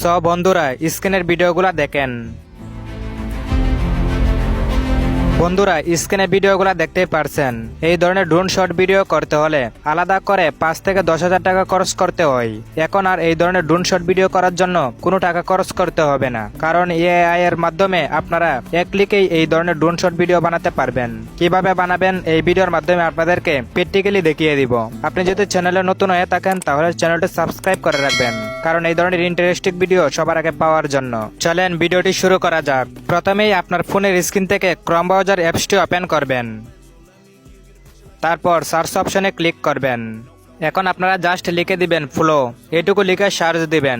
সব বন্ধুরা স্ক্রিনের ভিডিওগুলো দেখেন। বন্ধুরা স্ক্রিনে ভিডিওগুলো দেখতেই পারছেন। এই ধরনের ড্রোন শট ভিডিও করতে হলে আলাদা করে ৫ থেকে ১০,০০০ টাকা খরচ করতে হয়। এখন আর এই ধরনের ড্রোন শট ভিডিও করার জন্য কোনো টাকা খরচ করতে হবে না, কারণ এআই এর মাধ্যমে আপনারা এক ক্লিকেই এই ধরনের ড্রোন শট ভিডিও বানাতে পারবেন। কিভাবে বানাবেন এই ভিডিওর মাধ্যমে আপনাদেরকে প্র্যাকটিক্যালি দেখিয়ে দিব। আপনি যদি চ্যানেলে নতুন হয়ে থাকেন তাহলে চ্যানেলটি সাবস্ক্রাইব করে রাখবেন, কারণ এই ধরনের ইন্টারেস্টিং ভিডিও সবার আগে পাওয়ার জন্য। চলেন ভিডিওটি শুরু করা যাক। প্রথমেই আপনার ফোনের স্ক্রিন থেকে ক্রোম ব্রাউজার অ্যাপসটি ওপেন করবেন, তারপর সার্চ অপশনে ক্লিক করবেন। এখন আপনারা জাস্ট লিখে দিবেন ফ্লো, এটুকু লিখে সার্চ দিবেন।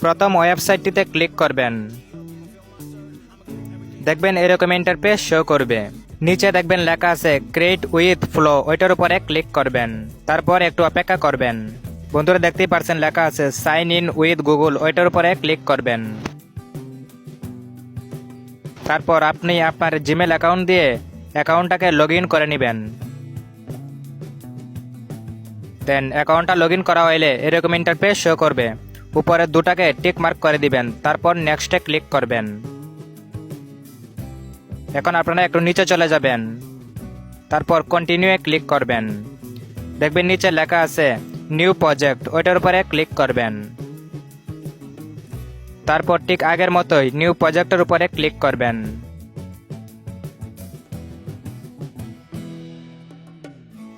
প্রথম ওয়েবসাইটটিতে ক্লিক করবেন, দেখবেন এরকম ইন্টারফেস শো করবে। নিচে দেখবেন লেখা আছে ক্রিয়েট উইথ ফ্লো, ওইটার উপরে ক্লিক করবেন, তারপর একটু অপেক্ষা করবেন। বন্ধুরা দেখতেই পারছেন লেখা আছে সাইন ইন উইথ গুগল, ওইটার উপরে ক্লিক করবেন। তারপর আপনি আপনার জিমেল অ্যাকাউন্ট দিয়ে অ্যাকাউন্টটাকে লগ ইন করে নেবেন। দেন অ্যাকাউন্টটা লগ ইন করা হলে এরকম ইন্টারফেস শো করবে। উপরে দুটাকে টিক মার্ক করে দিবেন, তারপর নেক্সটে ক্লিক করবেন। এখন আপনারা একটু নিচে চলে যাবেন, তারপর কন্টিনিউ এ ক্লিক করবেন। দেখবেন নিচে লেখা আছে নিউ প্রজেক্ট, ওইটার উপরে ক্লিক করবেন। তারপর ঠিক আগের মতোই নিউ প্রজেক্টের উপরে ক্লিক করবেন।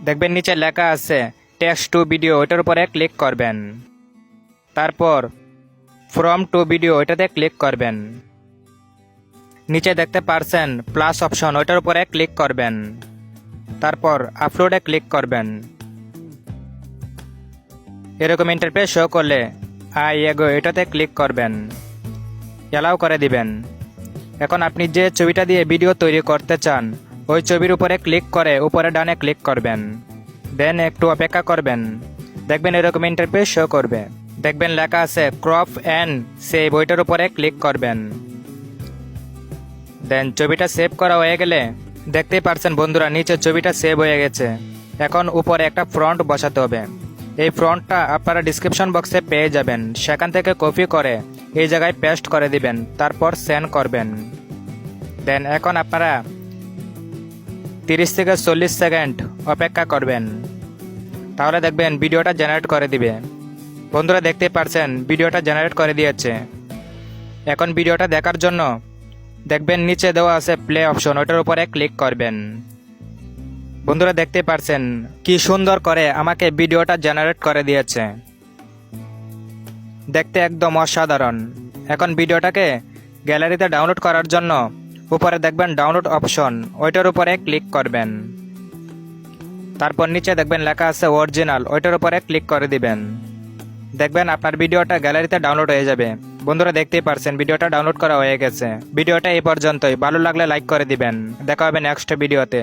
দেখবেন নিচে লেখা আছে টেক্সট টু ভিডিও, ওইটার উপরে ক্লিক করবেন। তারপর ফ্রম টু ভিডিও, ওইটাতে ক্লিক করবেন। নিচে দেখতে পারছেন প্লাস অপশন, ওইটার উপরে ক্লিক করবেন। তারপর আপলোডে ক্লিক করবেন। এরকম ইন্টারফেস শো করলে আই এগো, এটাতে ক্লিক করবেন, অ্যালাউ করে দিবেন। এখন আপনি যে ছবিটা দিয়ে ভিডিও তৈরি করতে চান ওই ছবির উপরে ক্লিক করে উপরে ডানে ক্লিক করবেন। দেন একটু অপেক্ষা করবেন, দেখবেন এরকম ইন্টারফেস শো করবে। দেখবেন লেখা আছে ক্রপ অ্যান্ড সেভ, ওইটার উপরে ক্লিক করবেন। দেন ছবিটা সেভ করা হয়ে গেলে দেখতেই পারছেন বন্ধুরা নিচে ছবিটা সেভ হয়ে গেছে। এখন উপরে একটা ফ্রন্ট বসাতে হবে। এই ফ্রন্টটা আপনারা ডিসক্রিপশন বক্সে পেয়ে যাবেন, সেখান থেকে কপি করে এই জায়গায় পেস্ট করে দিবেন, তারপর সেন্ড করবেন। দেন এখন আপনারা 30 থেকে 40 সেকেন্ড অপেক্ষা করবেন, তাহলে দেখবেন ভিডিওটা জেনারেট করে দিবে। বন্ধুরা দেখতেই পারছেন ভিডিওটা জেনারেট করে দিয়েছে। এখন ভিডিওটা দেখার জন্য দেখবেন নিচে দেওয়া আছে প্লে অপশন, ওটার উপরে ক্লিক করবেন। বন্ধুরা দেখতে পারছেন কি সুন্দর করে আমাকে ভিডিওটা জেনারেট করে দিয়েছে, দেখতে একদম অসাধারণ। এখন ভিডিওটাকে গ্যালারিতে ডাউনলোড করার জন্য উপরে দেখবেন ডাউনলোড অপশন, ওইটার উপরে ক্লিক করবেন। তারপর নিচে দেখবেন লেখা আছে অরিজিনাল, ওইটার উপরে ক্লিক করে দিবেন। দেখবেন আপনার ভিডিওটা গ্যালারিতে ডাউনলোড হয়ে যাবে। বন্ধুরা দেখতেই পারছেন ভিডিওটা ডাউনলোড করা হয়ে গেছে। ভিডিওটা এই পর্যন্তই, ভালো লাগলে লাইক করে দিবেন। দেখা হবে নেক্সট ভিডিওতে।